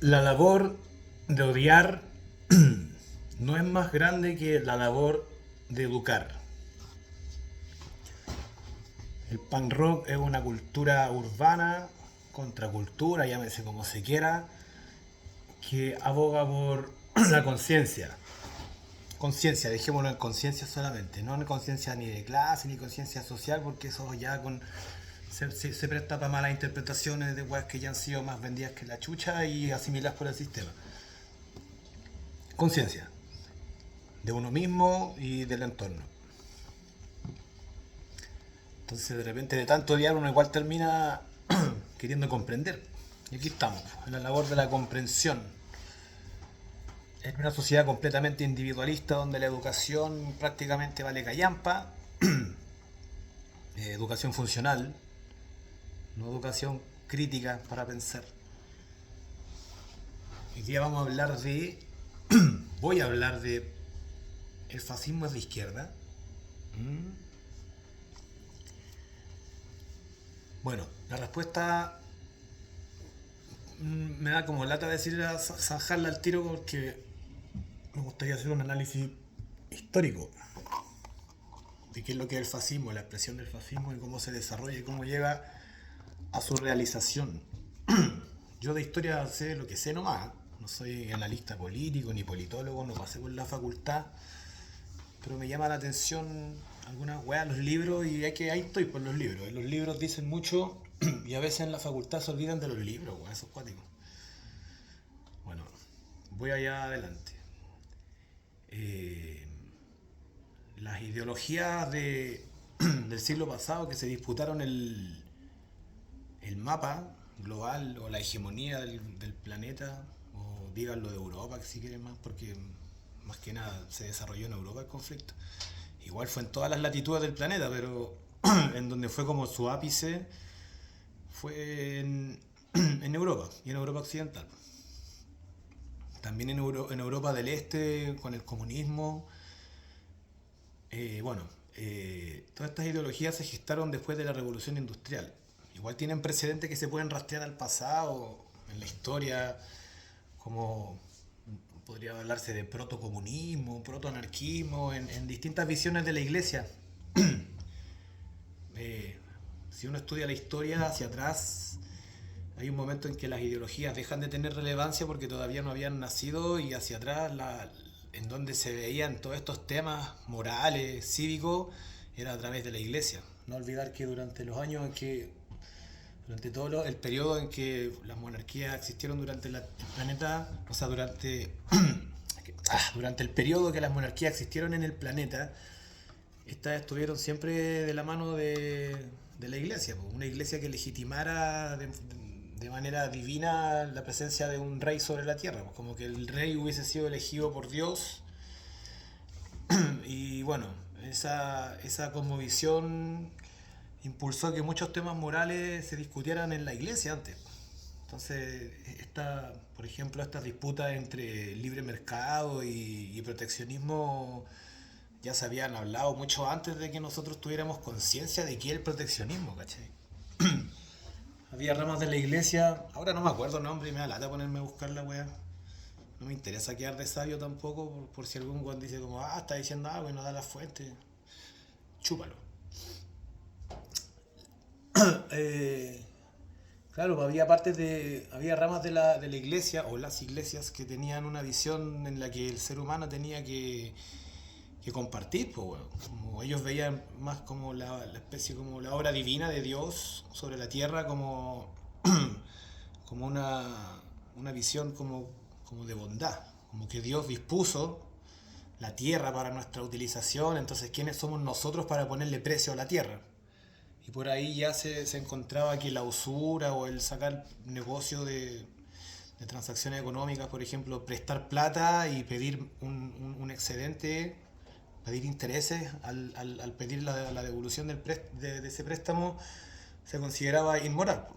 La labor de odiar no es más grande que la labor de educar. El punk rock es una cultura urbana, contracultura, llámese como se quiera, que aboga por la conciencia. Conciencia, dejémoslo en conciencia solamente, no en conciencia ni de clase ni conciencia social, porque eso ya se presta para malas interpretaciones de weas que ya han sido más vendidas que la chucha y asimiladas por el sistema. Conciencia de uno mismo y del entorno. Entonces de repente de tanto odiar uno igual termina queriendo comprender. Y aquí estamos, en la labor de la comprensión. En una sociedad completamente individualista donde la educación prácticamente vale callampa, educación funcional, no educación crítica para pensar. Hoy día vamos a hablar de, voy a hablar de el fascismo es de izquierda. Bueno, la respuesta me da como lata decir zanjarla al tiro porque me gustaría hacer un análisis histórico de qué es lo que es el fascismo, la expresión del fascismo y cómo se desarrolla y cómo llega a su realización. Yo de historia sé lo que sé nomás, no soy analista político ni politólogo, no pasé por la facultad, pero me llama la atención algunas weas, los libros, y hay que ahí estoy por los libros. Los libros dicen mucho y a veces en la facultad se olvidan de los libros, weón, esos cuáticos. Bueno, voy allá adelante. Eh, las ideologías del siglo pasado que se disputaron el mapa global o la hegemonía del planeta, o díganlo de Europa si quieren más, porque más que nada se desarrolló en Europa el conflicto. Igual fue en todas las latitudes del planeta, pero en donde fue como su ápice fue en Europa y en Europa occidental. También en Europa del Este, con el comunismo. Bueno, todas estas ideologías se gestaron después de la Revolución Industrial. Igual tienen precedentes que se pueden rastrear al pasado, en la historia, como podría hablarse de protocomunismo, protoanarquismo, en distintas visiones de la iglesia. Eh, si uno estudia la historia hacia atrás, hay un momento en que las ideologías dejan de tener relevancia porque todavía no habían nacido, y hacia atrás, en donde se veían todos estos temas morales, cívicos, era a través de la iglesia. No olvidar que durante los años en que, durante todo el periodo en que las monarquías existieron durante el planeta, o sea, durante el periodo que las monarquías existieron en el planeta, estas estuvieron siempre de la mano de la iglesia, una iglesia que legitimara de manera divina la presencia de un rey sobre la tierra, como que el rey hubiese sido elegido por Dios. Y bueno, esa cosmovisión impulsó que muchos temas morales se discutieran en la iglesia antes. Entonces, por ejemplo, estas disputas entre libre mercado y proteccionismo ya se habían hablado mucho antes de que nosotros tuviéramos conciencia de qué es el proteccionismo, ¿cachai? Había ramas de la iglesia, ahora no me acuerdo el nombre y me da lata ponerme a buscar la wea. No me interesa quedar de sabio tampoco, por si algún weón dice como, está diciendo algo y no da la fuente. Chúpalo. Eh, claro, pues había ramas de la iglesia o las iglesias que tenían una visión en la que el ser humano tenía que compartir, pues bueno, como ellos veían más como la especie, como la obra divina de Dios sobre la tierra, como una visión como de bondad, como que Dios dispuso la tierra para nuestra utilización, entonces ¿quiénes somos nosotros para ponerle precio a la tierra? Y por ahí ya se encontraba que la usura o el sacar negocio de transacciones económicas, por ejemplo, prestar plata y pedir un excedente, pedir intereses al pedir la devolución de ese préstamo, se consideraba inmoral.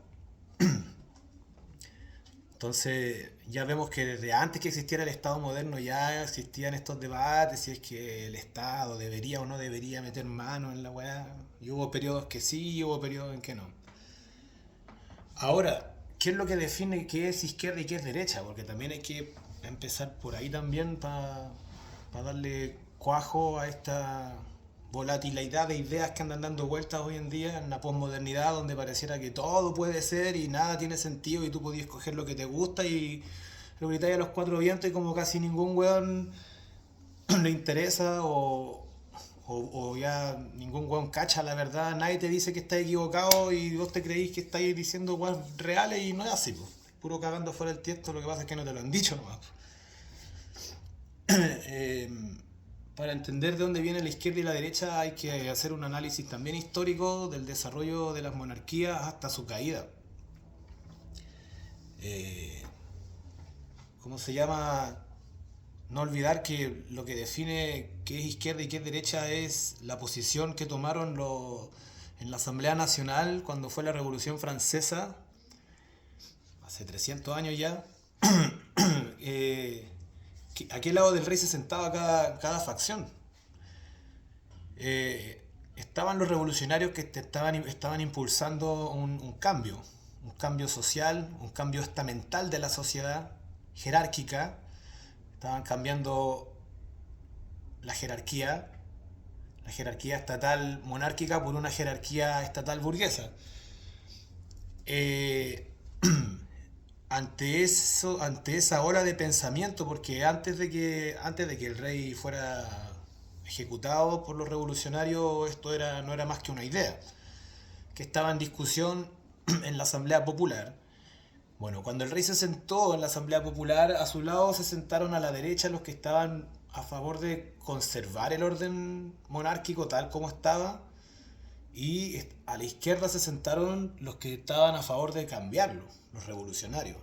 Entonces ya vemos que desde antes que existiera el Estado moderno ya existían estos debates si es que el Estado debería o no debería meter mano en la weá. Y hubo periodos que sí y hubo periodos en que no. Ahora, ¿qué es lo que define qué es izquierda y qué es derecha? Porque también hay que empezar por ahí también para darle cuajo a esta volatilidad de ideas que andan dando vueltas hoy en día en la posmodernidad, donde pareciera que todo puede ser y nada tiene sentido y tú podías escoger lo que te gusta y lo gritáis a los cuatro vientos y como casi ningún weón le interesa o ya ningún weón cacha la verdad, nadie te dice que estás equivocado y vos te creís que estáis diciendo weas reales y no es así, pues. Puro cagando fuera el tiesto, lo que pasa es que no te lo han dicho nomás. Eh, para entender de dónde viene la izquierda y la derecha hay que hacer un análisis también histórico del desarrollo de las monarquías hasta su caída. Eh, ¿Cómo se llama? No olvidar que lo que define qué es izquierda y qué es derecha es la posición que tomaron en la Asamblea Nacional cuando fue la Revolución Francesa, hace 300 años ya. eh, ¿A qué lado del rey se sentaba cada facción? Estaban los revolucionarios que estaban impulsando un cambio social, un cambio estamental de la sociedad, jerárquica. Estaban cambiando la jerarquía estatal monárquica por una jerarquía estatal burguesa. Eh, ante esa ola de pensamiento, porque antes de que el rey fuera ejecutado por los revolucionarios, no era más que una idea, que estaba en discusión en la Asamblea Popular. Bueno, cuando el rey se sentó en la Asamblea Popular, a su lado se sentaron a la derecha los que estaban a favor de conservar el orden monárquico tal como estaba, y a la izquierda se sentaron los que estaban a favor de cambiarlo, los revolucionarios.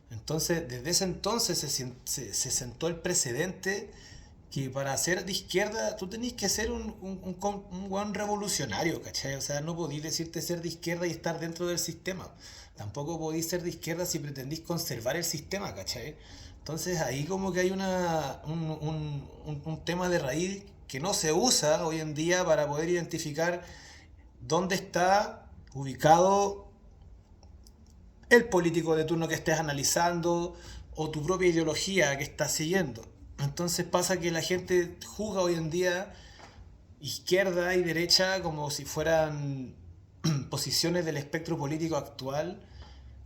Entonces, desde ese entonces se sentó el precedente que para ser de izquierda tú tenés que ser un buen revolucionario, ¿cachai? O sea, no podís decirte ser de izquierda y estar dentro del sistema. Tampoco podís ser de izquierda si pretendís conservar el sistema, ¿cachai? Entonces ahí como que hay un tema de raíz que no se usa hoy en día para poder identificar dónde está ubicado el político de turno que estés analizando o tu propia ideología que estás siguiendo. Entonces pasa que la gente juzga hoy en día izquierda y derecha como si fueran posiciones del espectro político actual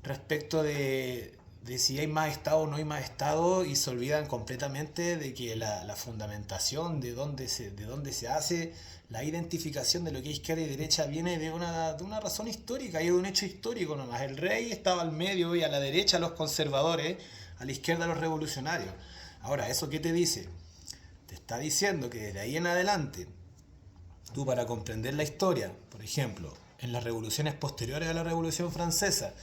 respecto de si hay más Estado o no hay más Estado, y se olvidan completamente de que la fundamentación de dónde se hace la identificación de lo que es izquierda y derecha viene de una razón histórica y de un hecho histórico nomás. El rey estaba al medio y a la derecha los conservadores, a la izquierda los revolucionarios. Ahora, ¿eso qué te dice? Te está diciendo que desde ahí en adelante, tú para comprender la historia, por ejemplo, en las revoluciones posteriores a la Revolución Francesa,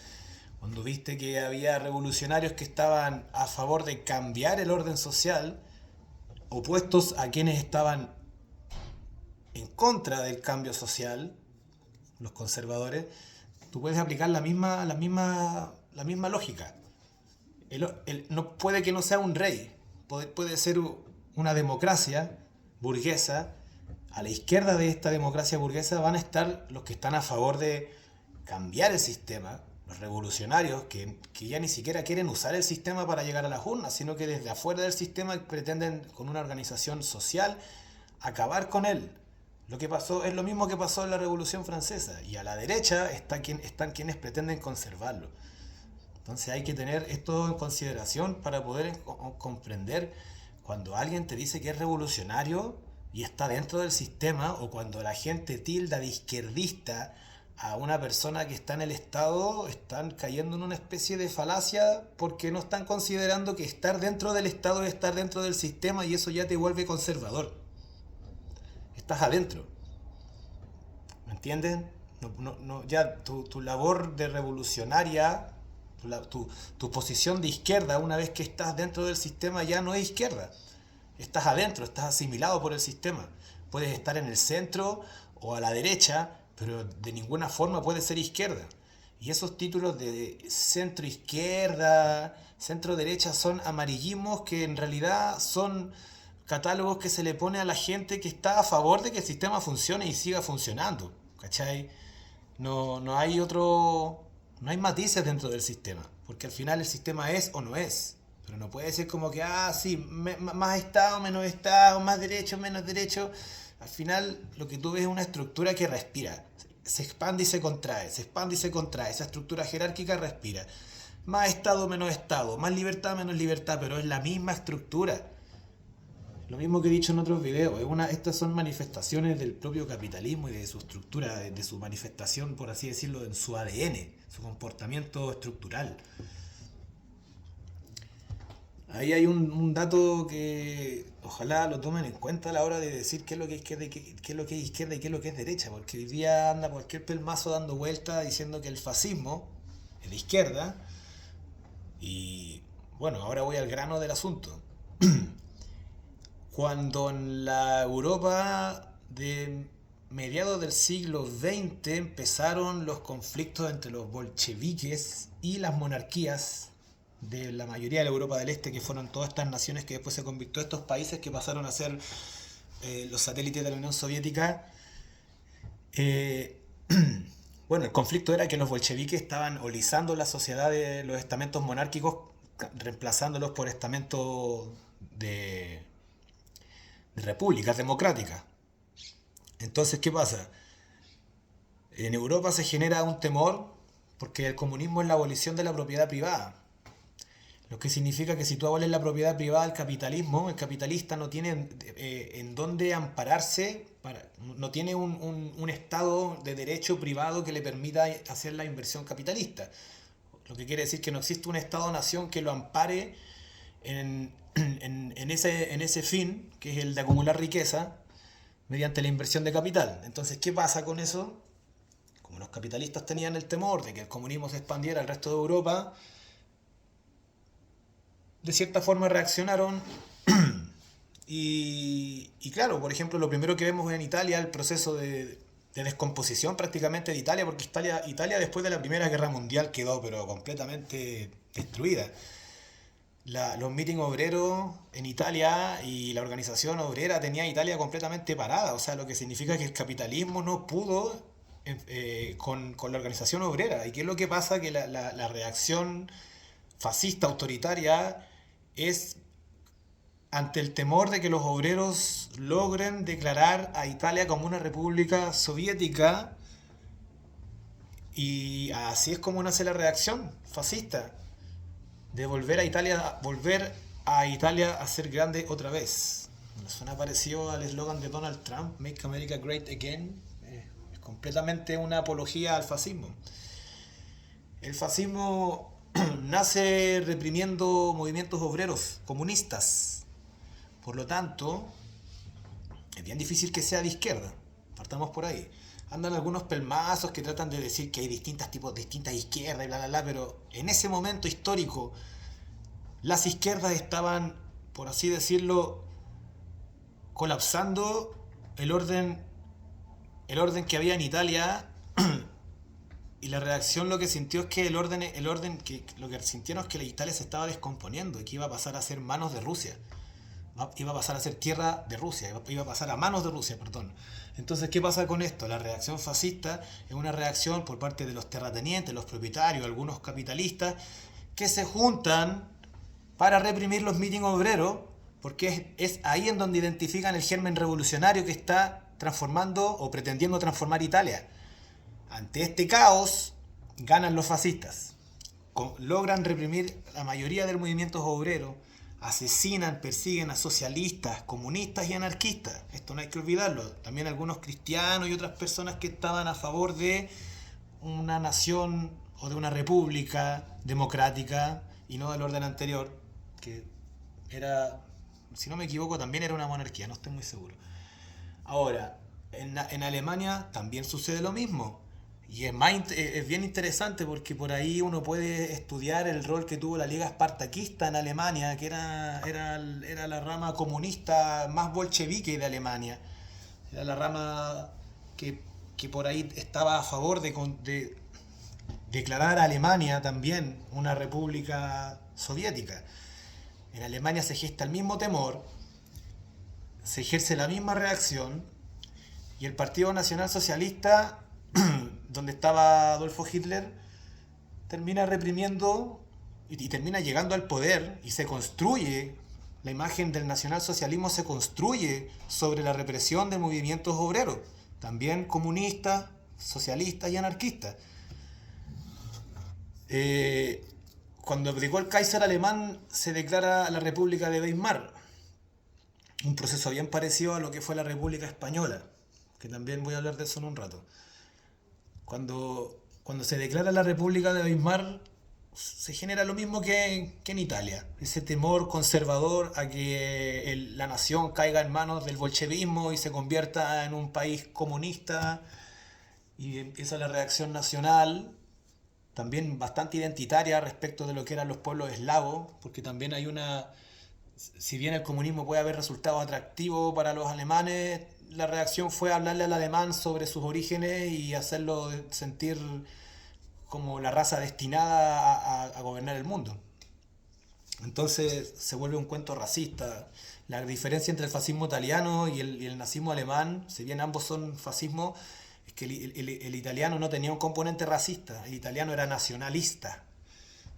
cuando viste que había revolucionarios que estaban a favor de cambiar el orden social, opuestos a quienes estaban en contra del cambio social, los conservadores, tú puedes aplicar la misma lógica. No puede que no sea un rey, puede ser una democracia burguesa. A la izquierda de esta democracia burguesa van a estar los que están a favor de cambiar el sistema, los revolucionarios que ya ni siquiera quieren usar el sistema para llegar a las urnas, sino que desde afuera del sistema pretenden con una organización social acabar con él. Lo que pasó es lo mismo que pasó en la Revolución Francesa, y a la derecha están quienes pretenden conservarlo. Entonces hay que tener esto en consideración para poder comprender cuando alguien te dice que es revolucionario y está dentro del sistema, o cuando la gente tilda de izquierdista a una persona que está en el Estado, están cayendo en una especie de falacia porque no están considerando que estar dentro del Estado es estar dentro del sistema, y eso ya te vuelve conservador. Estás adentro. ¿Me entienden? Ya tu labor de revolucionaria, tu posición de izquierda, una vez que estás dentro del sistema, ya no es izquierda. Estás adentro, estás asimilado por el sistema. Puedes estar en el centro o a la derecha, pero de ninguna forma puedes ser izquierda. Y esos títulos de centro izquierda, centro derecha, son amarillismos que en realidad son catálogos que se le pone a la gente que está a favor de que el sistema funcione y siga funcionando. ¿Cachai? No hay No hay matices dentro del sistema, porque al final el sistema es o no es. Pero no puede ser como que, sí, más Estado, menos Estado, más derecho, menos derecho. Al final lo que tú ves es una estructura que respira. Se expande y se contrae, se expande y se contrae. Esa estructura jerárquica respira. Más Estado, menos Estado, más libertad, menos libertad, pero es la misma estructura. Lo mismo que he dicho en otros videos, estas son manifestaciones del propio capitalismo y de su estructura, de su manifestación, por así decirlo, en su ADN, su comportamiento estructural. Ahí hay un dato que ojalá lo tomen en cuenta a la hora de decir qué es lo que es izquierda y qué es lo que es izquierda y qué es lo que es derecha, porque hoy día anda cualquier pelmazo dando vuelta diciendo que el fascismo es de izquierda y bueno, ahora voy al grano del asunto. Cuando en la Europa de mediados del siglo XX empezaron los conflictos entre los bolcheviques y las monarquías de la mayoría de la Europa del Este, que fueron todas estas naciones que después se convirtió en estos países que pasaron a ser los satélites de la Unión Soviética. Eh, bueno, el conflicto era que los bolcheviques estaban holizando la sociedad de los estamentos monárquicos, reemplazándolos por estamentos de repúblicas democráticas. Entonces, ¿qué pasa? En Europa se genera un temor porque el comunismo es la abolición de la propiedad privada. Lo que significa que si tú aboles la propiedad privada al capitalismo, el capitalista no tiene en dónde ampararse, no tiene un estado de derecho privado que le permita hacer la inversión capitalista. Lo que quiere decir que no existe un estado-nación que lo ampare en ese fin, que es el de acumular riqueza, mediante la inversión de capital. Entonces, ¿qué pasa con eso? Como los capitalistas tenían el temor de que el comunismo se expandiera al resto de Europa, de cierta forma reaccionaron y claro, por ejemplo, lo primero que vemos en Italia, el proceso de descomposición prácticamente de Italia, porque Italia después de la Primera Guerra Mundial quedó pero completamente destruida. Los meetings obreros en Italia y la organización obrera tenía a Italia completamente parada, o sea, lo que significa que el capitalismo no pudo con la organización obrera. ¿Y qué es lo que pasa? Que la reacción fascista, autoritaria, es ante el temor de que los obreros logren declarar a Italia como una república soviética, y así es como nace la reacción fascista de volver a Italia a ser grande otra vez. Me suena parecido al eslogan de Donald Trump, Make America Great Again. Es completamente una apología al fascismo. El fascismo nace reprimiendo movimientos obreros comunistas. Por lo tanto, es bien difícil que sea de izquierda. Partamos por ahí. Andan algunos pelmazos que tratan de decir que hay distintas izquierdas y bla bla bla, pero en ese momento histórico las izquierdas estaban, por así decirlo, colapsando el orden que había en Italia. Y la reacción lo que sintió es que lo que sintieron es que la Italia se estaba descomponiendo y que iba a pasar a ser manos de Rusia. Iba a pasar a ser tierra de Rusia, iba a pasar a manos de Rusia, perdón. Entonces, ¿qué pasa con esto? La reacción fascista es una reacción por parte de los terratenientes, los propietarios, algunos capitalistas, que se juntan para reprimir los mítines obreros, porque es ahí en donde identifican el germen revolucionario que está transformando o pretendiendo transformar Italia. Ante este caos, ganan los fascistas. Logran reprimir la mayoría de los movimientos obreros, asesinan, persiguen a socialistas, comunistas y anarquistas. Esto no hay que olvidarlo. También algunos cristianos y otras personas que estaban a favor de una nación o de una república democrática y no del orden anterior, que era, si no me equivoco, también era una monarquía, no estoy muy seguro. Ahora, en Alemania también sucede lo mismo. Y es bien interesante porque por ahí uno puede estudiar el rol que tuvo la Liga Espartaquista en Alemania, que era la rama comunista más bolchevique de Alemania. Era la rama que por ahí estaba a favor de declarar a Alemania también una república soviética. En Alemania se gesta el mismo temor, se ejerce la misma reacción, y el Partido Nacional Socialista, donde estaba Adolfo Hitler, termina reprimiendo y termina llegando al poder y se construye, la imagen del nacionalsocialismo se construye sobre la represión de movimientos obreros, también comunistas, socialistas y anarquistas. Cuando abdicó el Kaiser alemán se declara la República de Weimar, un proceso bien parecido a lo que fue la República Española, que también voy a hablar de eso en un rato. Cuando se declara la República de Weimar, se genera lo mismo que en Italia, ese temor conservador a que la nación caiga en manos del bolchevismo y se convierta en un país comunista, y empieza la reacción nacional, también bastante identitaria respecto de lo que eran los pueblos eslavos, porque también hay si bien el comunismo puede haber resultado atractivo para los alemanes, la reacción fue hablarle al alemán sobre sus orígenes y hacerlo sentir como la raza destinada a gobernar el mundo. Entonces se vuelve un cuento racista. La diferencia entre el fascismo italiano y el nazismo alemán, si bien ambos son fascismos, es que el italiano no tenía un componente racista, el italiano era nacionalista.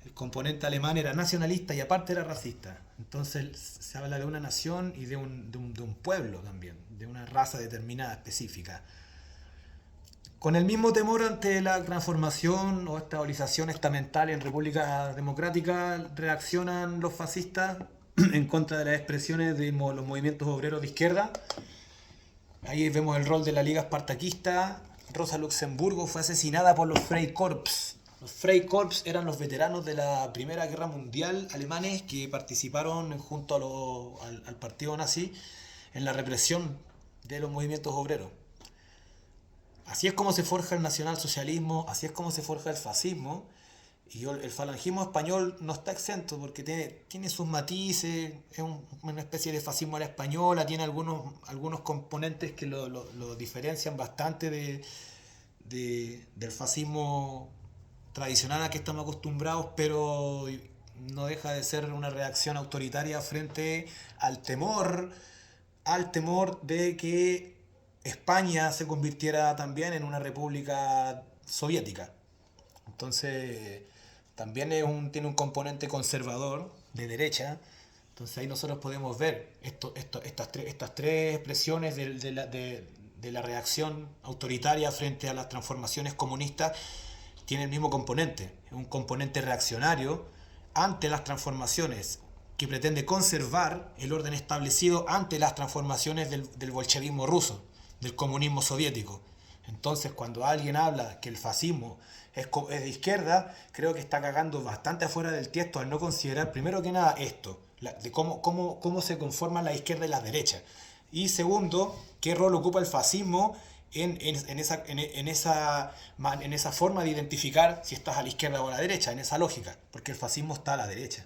El componente alemán era nacionalista y aparte era racista. Entonces se habla de una nación y de un pueblo también, de una raza determinada, específica. Con el mismo temor ante la transformación o estabilización estamental en República Democrática, reaccionan los fascistas en contra de las expresiones de los movimientos obreros de izquierda. Ahí vemos el rol de la Liga Espartaquista. Rosa Luxemburgo fue asesinada por los Freikorps. Los Freikorps eran los veteranos de la Primera Guerra Mundial alemanes que participaron junto al partido nazi en la represión de los movimientos obreros. Así es como se forja el nacionalsocialismo, así es como se forja el fascismo. Y el falangismo español no está exento porque tiene sus matices, es una especie de fascismo a la española, tiene algunos componentes que lo diferencian bastante del fascismo tradicional a que estamos acostumbrados, pero no deja de ser una reacción autoritaria frente al temor de que España se convirtiera también en una república soviética. Entonces también tiene un componente conservador de derecha. Entonces ahí nosotros podemos ver estas tres expresiones de la reacción autoritaria frente a las transformaciones comunistas. Tiene el mismo componente, un componente reaccionario ante las transformaciones, que pretende conservar el orden establecido ante las transformaciones del bolchevismo ruso, del comunismo soviético. Entonces, cuando alguien habla que el fascismo es de izquierda, creo que está cagando bastante afuera del tiesto al no considerar, primero que nada, esto, de cómo se conforman la izquierda y la derecha. Y segundo, qué rol ocupa el fascismo en esa forma de identificar si estás a la izquierda o a la derecha, en esa lógica, porque el fascismo está a la derecha.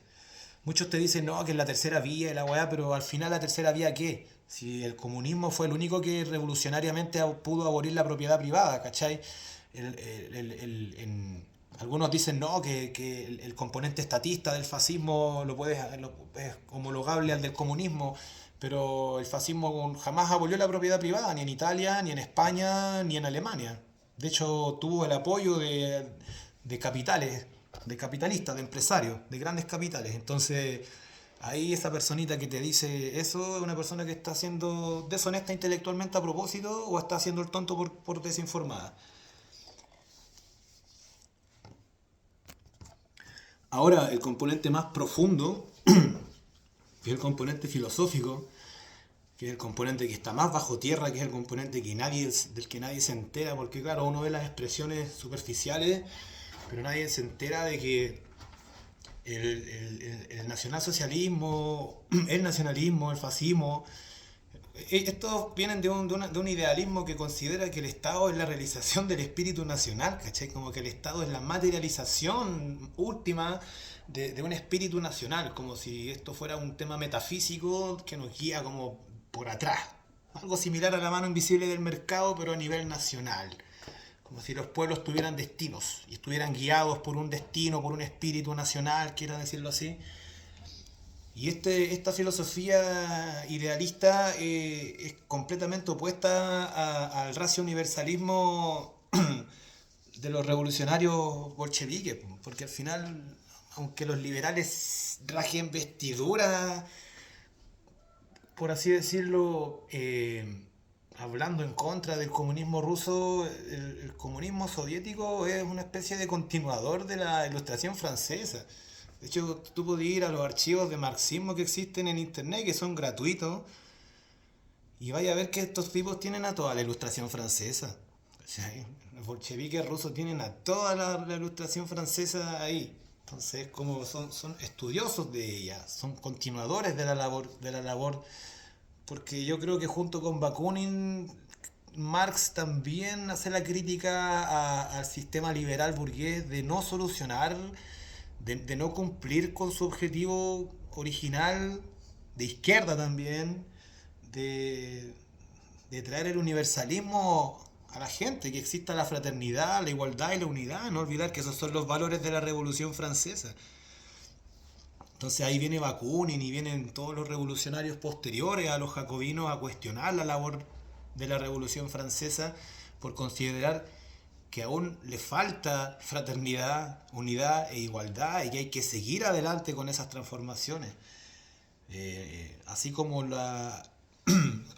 Muchos te dicen, no, que es la tercera vía y la weá, pero al final la tercera vía, ¿qué? Si el comunismo fue el único que revolucionariamente pudo abolir la propiedad privada, ¿cachai? Algunos dicen, no, que el componente estatista del fascismo es homologable al del comunismo, pero el fascismo jamás abolió la propiedad privada, ni en Italia, ni en España, ni en Alemania. De hecho, tuvo el apoyo de capitales, de capitalistas, de empresarios, de grandes capitales. Entonces, ahí esa personita que te dice eso es una persona que está siendo deshonesta intelectualmente a propósito o está haciendo el tonto por desinformada. Ahora, el componente más profundo, que es el componente filosófico, que es el componente que está más bajo tierra, que es el componente del que nadie se entera, porque claro, uno ve las expresiones superficiales, pero nadie se entera de que el nacionalsocialismo, el nacionalismo, el fascismo, estos vienen de un idealismo que considera que el Estado es la realización del espíritu nacional, ¿cachai? Como que el Estado es la materialización última de un espíritu nacional, como si esto fuera un tema metafísico que nos guía como por atrás. Algo similar a la mano invisible del mercado, pero a nivel nacional. Como si los pueblos tuvieran destinos y estuvieran guiados por un destino, por un espíritu nacional, quiera decirlo así. Y esta filosofía idealista es completamente opuesta al racio universalismo de los revolucionarios bolcheviques, porque al final, aunque los liberales rajen vestiduras, por así decirlo, hablando en contra del comunismo ruso, el comunismo soviético es una especie de continuador de la Ilustración francesa. De hecho, tú puedes ir a los archivos de marxismo que existen en internet, que son gratuitos, y vaya a ver que estos tipos tienen a toda la Ilustración francesa. O sea, los bolcheviques rusos tienen a toda la Ilustración francesa ahí. Entonces, como son estudiosos de ella, son continuadores de la labor, porque yo creo que junto con Bakunin, Marx también hace la crítica al sistema liberal burgués de no solucionar, de no cumplir con su objetivo original, de izquierda también, de, de traer el universalismo a la gente, que exista la fraternidad, la igualdad y la unidad, no olvidar que esos son los valores de la Revolución Francesa. Entonces ahí viene Bakunin y vienen todos los revolucionarios posteriores a los jacobinos a cuestionar la labor de la Revolución Francesa por considerar que aún le falta fraternidad, unidad e igualdad y que hay que seguir adelante con esas transformaciones. Así como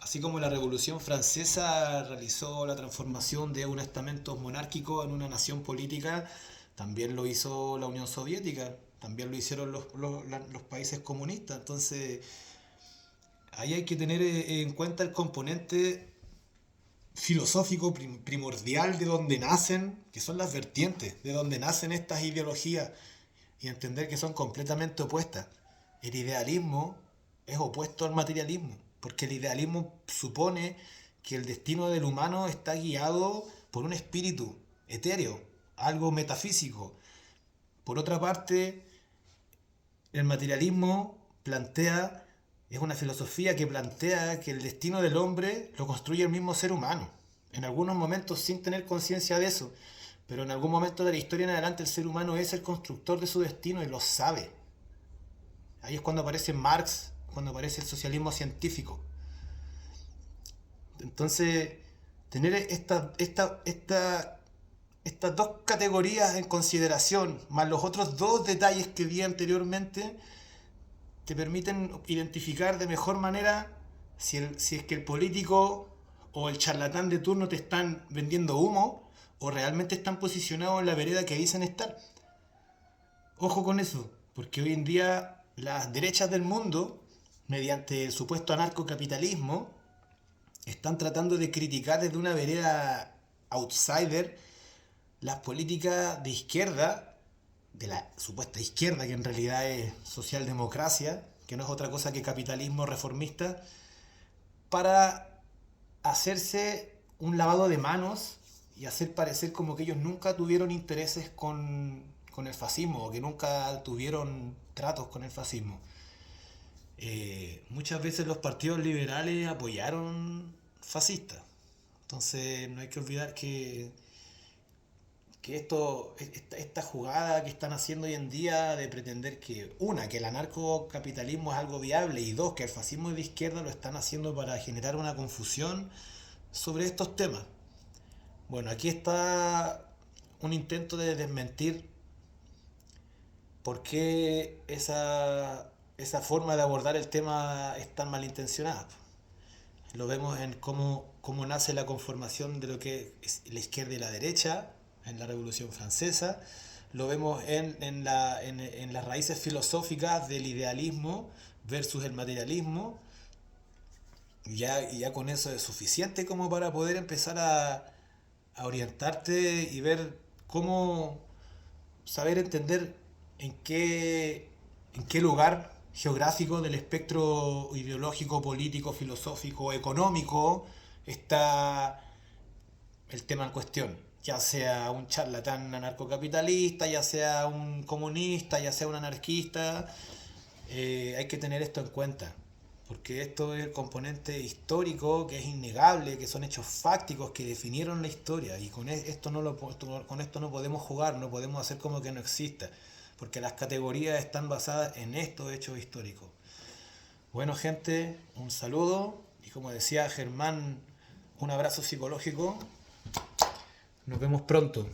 así como la Revolución Francesa realizó la transformación de un estamento monárquico en una nación política, también lo hizo la Unión Soviética, también lo hicieron los países comunistas. Entonces, ahí hay que tener en cuenta el componente filosófico primordial de donde nacen, que son las vertientes, de donde nacen estas ideologías, y entender que son completamente opuestas. El idealismo es opuesto al materialismo, porque el idealismo supone que el destino del humano está guiado por un espíritu etéreo, algo metafísico. Por otra parte, el materialismo es una filosofía que plantea que el destino del hombre lo construye el mismo ser humano. En algunos momentos sin tener conciencia de eso, pero en algún momento de la historia en adelante el ser humano es el constructor de su destino y lo sabe. Ahí es cuando aparece Marx, cuando aparece el socialismo científico. Entonces, tener estas dos categorías en consideración, más los otros dos detalles que vi anteriormente, te permiten identificar de mejor manera si es que el político o el charlatán de turno te están vendiendo humo o realmente están posicionados en la vereda que dicen estar. Ojo con eso, porque hoy en día las derechas del mundo, mediante el supuesto anarcocapitalismo, están tratando de criticar desde una vereda outsider las políticas de izquierda, de la supuesta izquierda que en realidad es socialdemocracia, que no es otra cosa que capitalismo reformista, para hacerse un lavado de manos y hacer parecer como que ellos nunca tuvieron intereses con el fascismo o que nunca tuvieron tratos con el fascismo. Muchas veces los partidos liberales apoyaron fascistas. Entonces no hay que olvidar que esta jugada que están haciendo hoy en día de pretender que, una, que el anarcocapitalismo es algo viable y dos, que el fascismo de izquierda lo están haciendo para generar una confusión sobre estos temas. Bueno, aquí está un intento de desmentir por qué esa forma de abordar el tema es tan malintencionada. Lo vemos en cómo nace la conformación de lo que es la izquierda y la derecha en la Revolución Francesa. Lo vemos en las raíces filosóficas del idealismo versus el materialismo. Ya con eso es suficiente como para poder empezar a orientarte y ver cómo saber entender en qué lugar geográfico del espectro ideológico, político, filosófico, económico está el tema en cuestión. Ya sea un charlatán anarcocapitalista, ya sea un comunista, ya sea un anarquista, hay que tener esto en cuenta. Porque esto es el componente histórico que es innegable, que son hechos fácticos que definieron la historia. Y con esto no podemos jugar, no podemos hacer como que no exista. Porque las categorías están basadas en estos hechos históricos. Bueno, gente, un saludo. Y como decía Germán, un abrazo psicológico. Nos vemos pronto.